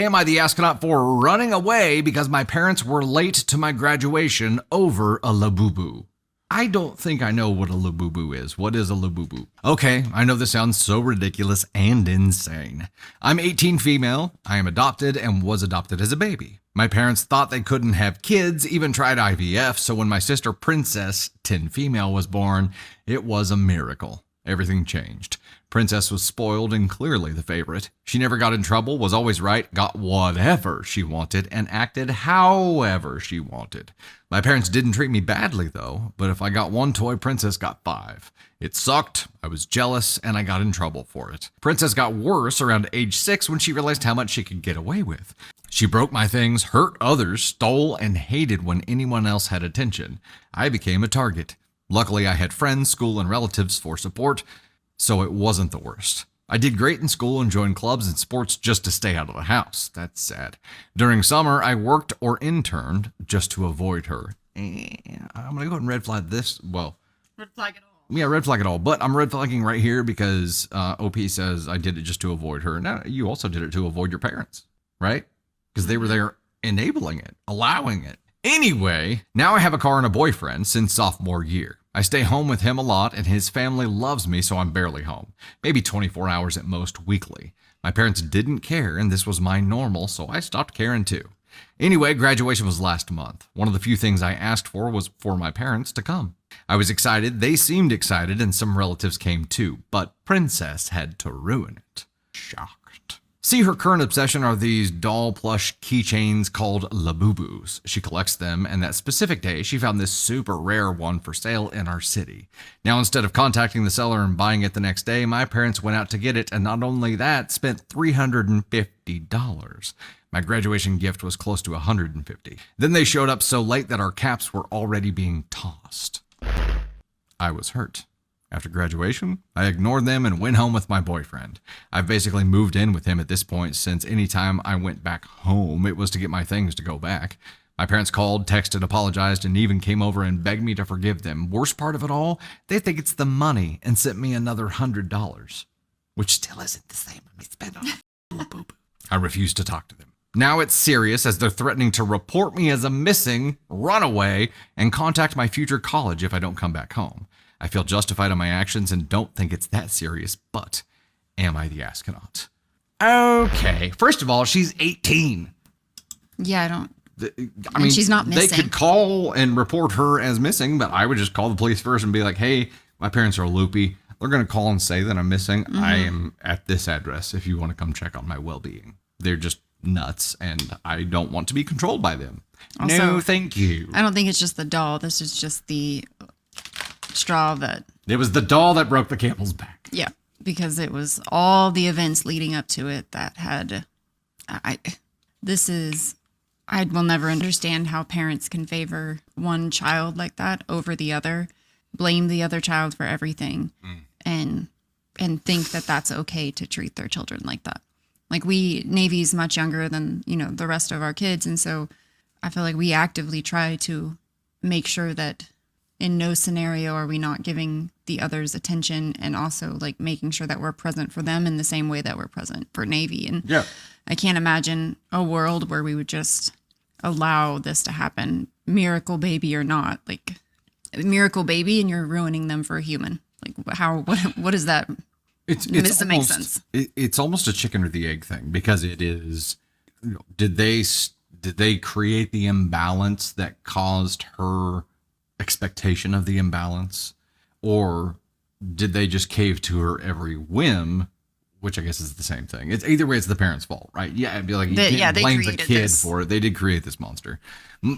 Am I the astronaut for running away because my parents were late to my graduation over a LABUBU? I don't think I know what a LABUBU is. What is a LABUBU? Okay, I know this sounds so ridiculous and insane. I'm 18 female, I am adopted and was adopted as a baby. My parents thought they couldn't have kids, even tried IVF, so when my sister Princess, 10 female, was born, it was a miracle. Everything changed. Princess was spoiled and clearly the favorite. She never got in trouble, was always right, got whatever she wanted, and acted however she wanted. My parents didn't treat me badly though, but if I got one toy, Princess got 5. It sucked, I was jealous, and I got in trouble for it. Princess got worse around age 6 when she realized how much she could get away with. She broke my things, hurt others, stole, and hated when anyone else had attention. I became a target. Luckily, I had friends, school, and relatives for support, so it wasn't the worst. I did great in school and joined clubs and sports just to stay out of the house. That's sad. During summer, I worked or interned just to avoid her. I'm going to go ahead and red flag this. Well, red flag it all. Yeah, red flag it all. But I'm red flagging right here because OP says I did it just to avoid her. Now, you also did it to avoid your parents, right? Because they were there enabling it, allowing it. Anyway, now I have a car and a boyfriend since sophomore year. I stay home with him a lot and his family loves me, so I'm barely home. Maybe 24 hours at most weekly. My parents didn't care and this was my normal, so I stopped caring too. Anyway, graduation was last month. One of the few things I asked for was for my parents to come. I was excited, they seemed excited, and some relatives came too, but Princess had to ruin it. Shocked. See, her current obsession are these doll plush keychains called LABUBUs. She collects them, and that specific day, she found this super rare one for sale in our city. Now, instead of contacting the seller and buying it the next day, my parents went out to get it, and not only that, spent $350. My graduation gift was close to $150. Then they showed up so late that our caps were already being tossed. I was hurt. After graduation, I ignored them and went home with my boyfriend. I've basically moved in with him at this point since any time I went back home, it was to get my things to go back. My parents called, texted, apologized, and even came over and begged me to forgive them. Worst part of it all, they think it's the money and sent me another $100, which still isn't the same as me spent on LABUBU. I refuse to talk to them. Now it's serious as they're threatening to report me as a missing, runaway, and contact my future college if I don't come back home. I feel justified in my actions and don't think it's that serious, but am I the astronaut? Okay, first of all, she's 18. Yeah, I don't. I mean, she's not missing. They could call and report her as missing, but I would just call the police first and be like, hey, my parents are loopy. They're going to call and say that I'm missing. Mm-hmm. I am at this address if you want to come check on my well-being. They're just nuts, and I don't want to be controlled by them. Also, no, thank you. I don't think it's just the doll. This is just the straw that... It was the doll that broke the camel's back. Yeah, because it was all the events leading up to it that had... I will never understand how parents can favor one child like that over the other, blame the other child for everything, and think that that's okay to treat their children like that. Like Navy's much younger than, the rest of our kids. And so I feel like we actively try to make sure that in no scenario are we not giving the others attention, and also like making sure that we're present for them in the same way that we're present for Navy. And yeah, I can't imagine a world where we would just allow this to happen, miracle baby or not. Like, miracle baby, and you're ruining them for a human. Like, what is that? It doesn't make sense. It's almost a chicken or the egg thing, because it is, did they create the imbalance that caused her expectation of the imbalance, or did they just cave to her every whim, which I guess is the same thing? It's either way, it's the parents' fault, right? Yeah, it'd be like, you can't blame the kid for it. They did create this monster.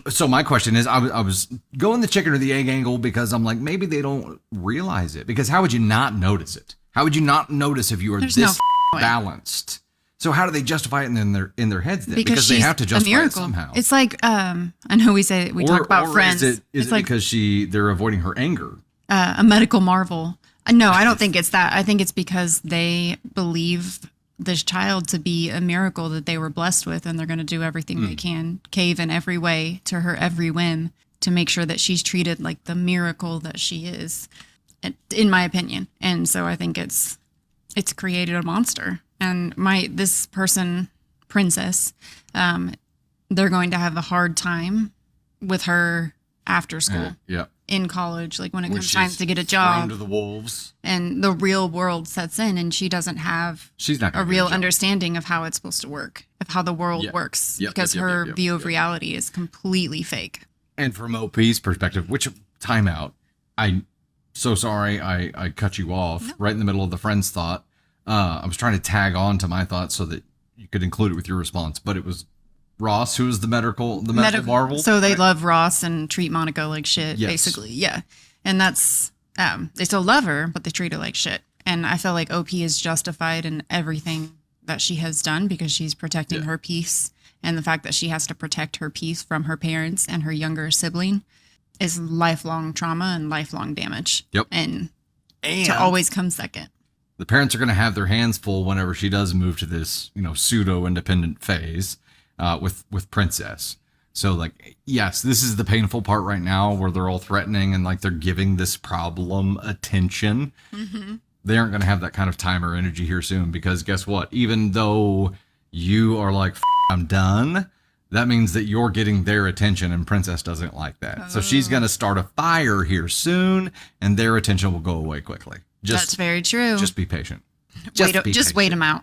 So my question is, I was going the chicken or the egg angle, because I'm like, maybe they don't realize it, because how would you not notice it? How would you not notice if you were this balanced? So how do they justify it in their heads then? Because they have to justify it somehow. It's like, I know we talk about Friends. Is it like, because they're avoiding her anger? A medical marvel. No, I don't think it's that. I think it's because they believe this child to be a miracle that they were blessed with, and they're going to do everything they can, cave in every way to her every whim, to make sure that she's treated like the miracle that she is, in my opinion. And so I think it's created a monster. And this person, princess, they're going to have a hard time with her after school. Yeah. In college, like when it comes she's time to get a thrown job to the wolves. and the real world sets in and she doesn't have She's not a gonna get real job. understanding of how it's supposed to work, of how the world works, because her view of reality is completely fake. And from OP's perspective, which timeout, I'm so sorry I cut you off right in the middle of the friend's thought. I was trying to tag on to my thoughts so that you could include it with your response, but it was Ross, who is the medical marvel. So they love Ross and treat Monica like shit, basically. Yeah. And that's, they still love her, but they treat her like shit. And I feel like OP is justified in everything that she has done because she's protecting her peace. And the fact that she has to protect her peace from her parents and her younger sibling is lifelong trauma and lifelong damage. Yep. And to always come second. The parents are going to have their hands full whenever she does move to this, pseudo-independent phase with Princess. So, like, yes, this is the painful part right now where they're all threatening and, like, they're giving this problem attention. Mm-hmm. They aren't going to have that kind of time or energy here soon because guess what? Even though you are like, I'm done, that means that you're getting their attention and Princess doesn't like that. So she's going to start a fire here soon and their attention will go away quickly. That's very true. Just be patient. Just wait them out.